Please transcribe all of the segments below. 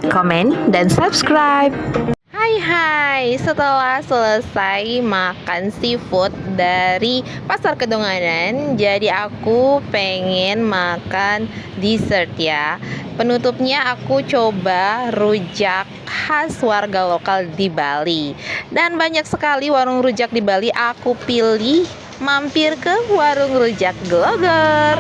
komen, dan subscribe. Hai, setelah selesai makan seafood dari Pasar Kedonganan, jadi aku pengen makan dessert ya. Penutupnya aku coba rujak khas warga lokal di Bali. Dan banyak sekali warung rujak di Bali, aku pilih mampir ke warung rujak Glogor.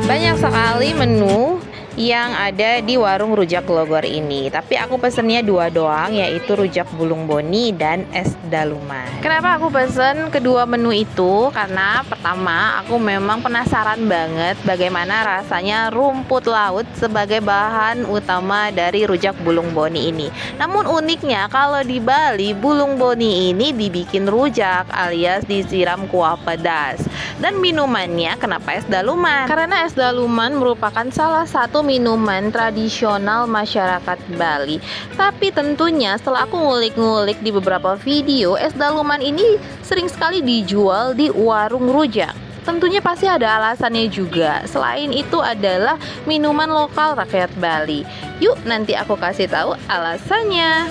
Banyak sekali menu yang ada di warung rujak Glogor ini, tapi aku pesennya dua doang, yaitu rujak bulung boni dan es daluman. Kenapa aku pesen kedua menu itu? Karena pertama, aku memang penasaran banget bagaimana rasanya rumput laut sebagai bahan utama dari rujak bulung boni ini. Namun uniknya, kalau di Bali, bulung boni ini dibikin rujak alias disiram kuah pedas. Dan minumannya kenapa es daluman? Karena es daluman merupakan salah satu minuman tradisional masyarakat Bali. Tapi tentunya setelah aku ngulik-ngulik di beberapa video, es daluman ini sering sekali dijual di warung rujak. Tentunya pasti ada alasannya juga. Selain itu adalah minuman lokal rakyat Bali. Yuk nanti aku kasih tahu alasannya.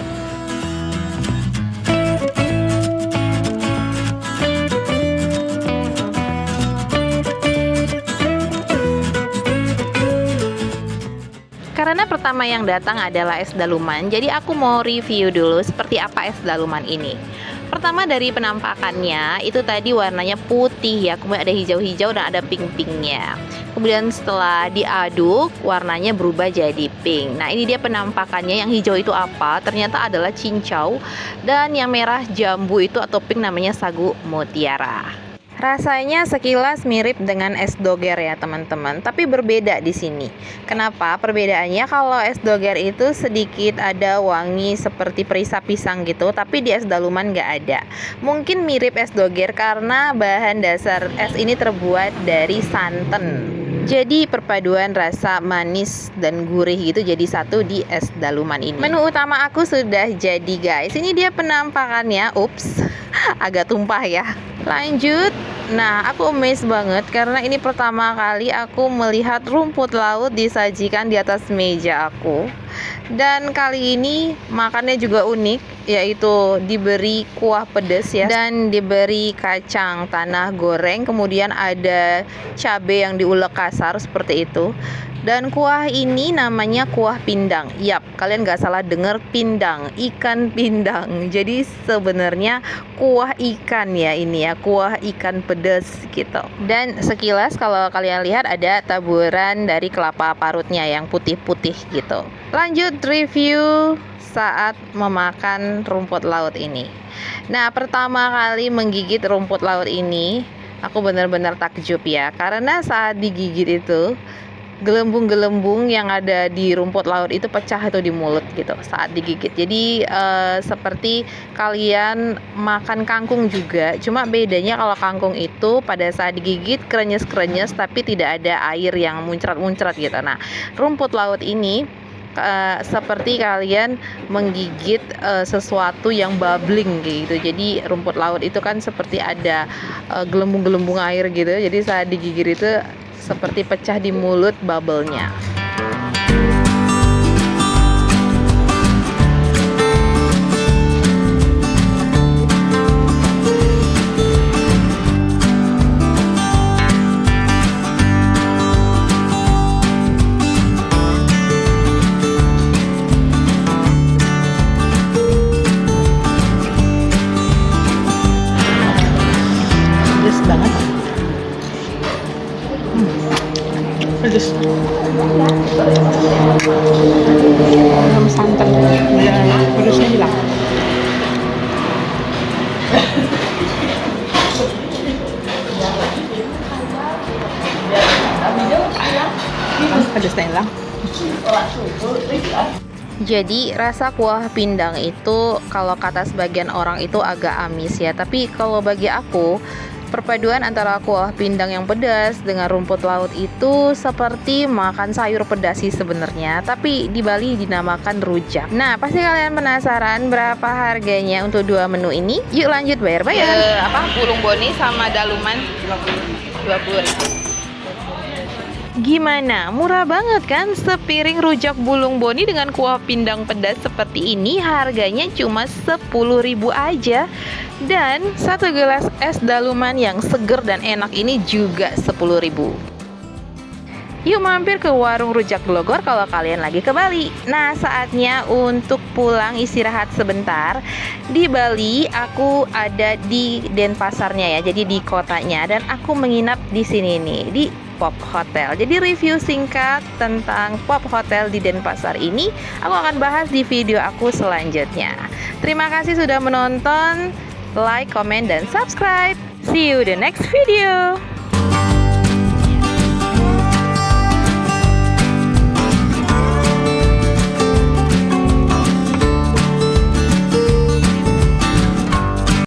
Karena pertama yang datang adalah es daluman, jadi aku mau review dulu seperti apa es daluman ini. Pertama dari penampakannya, itu tadi warnanya putih ya, kemudian ada hijau-hijau dan ada pink-pinknya. Kemudian setelah diaduk, warnanya berubah jadi pink. Nah ini dia penampakannya, yang hijau itu apa? Ternyata adalah cincau, dan yang merah jambu itu atau pink namanya sagu mutiara. Rasanya sekilas mirip dengan es doger ya teman-teman, tapi berbeda di sini. Kenapa? Perbedaannya kalau es doger itu sedikit ada wangi seperti perisa pisang gitu, tapi di es daluman nggak ada. Mungkin mirip es doger karena bahan dasar es ini terbuat dari santan. Jadi perpaduan rasa manis dan gurih gitu jadi satu di es daluman ini. Menu utama aku sudah jadi guys. Ini dia penampakannya. Ups, agak tumpah ya. Lanjut. Nah, aku amazed banget karena ini pertama kali aku melihat rumput laut disajikan di atas meja aku. Dan kali ini makannya juga unik, yaitu diberi kuah pedas ya, dan diberi kacang tanah goreng, kemudian ada cabai yang diulek kasar seperti itu. Dan kuah ini namanya kuah pindang. Yap, kalian gak salah dengar, pindang, ikan pindang. Jadi sebenarnya kuah ikan ya ini ya, kuah ikan pedas gitu. Dan sekilas kalau kalian lihat ada taburan dari kelapa parutnya yang putih-putih gitu. Lanjut review saat memakan rumput laut ini. Nah, pertama kali menggigit rumput laut ini, aku benar-benar takjub ya, karena saat digigit itu gelembung-gelembung yang ada di rumput laut itu pecah itu di mulut gitu saat digigit. Jadi seperti kalian makan kangkung juga, cuma bedanya kalau kangkung itu pada saat digigit krenyes-krenyes tapi tidak ada air yang muncrat-muncrat gitu. Nah, rumput laut ini seperti kalian menggigit sesuatu yang bubbling gitu. Jadi rumput laut itu kan seperti ada gelembung-gelembung air gitu. Jadi saat digigit itu seperti pecah di mulut bubble-nya. Pedes banget. Pedes. Belum santan. Ya, pedesnya hilang. Pedesnya hilang. Jadi rasa kuah pindang itu kalau kata sebagian orang itu agak amis ya. Tapi kalau bagi aku, perpaduan antara kuah pindang yang pedas dengan rumput laut itu seperti makan sayur pedas sih sebenarnya. Tapi di Bali dinamakan rujak. Nah, pasti kalian penasaran berapa harganya untuk dua menu ini? Yuk lanjut bayar-bayar. Bulung boni sama daluman 20.000. Gimana? Murah banget kan? Sepiring rujak bulung boni dengan kuah pindang pedas seperti ini harganya cuma 10.000 aja. Dan satu gelas es daluman yang seger dan enak ini juga 10.000. Yuk mampir ke warung rujak Glogor kalau kalian lagi ke Bali. Nah, saatnya untuk pulang istirahat sebentar. Di Bali aku ada di Denpasarnya ya, jadi di kotanya, dan aku menginap di sini nih, di Pop Hotel. Jadi review singkat tentang Pop Hotel di Denpasar ini aku akan bahas di video aku selanjutnya. Terima kasih sudah menonton, like, comment, dan subscribe. See you the next video.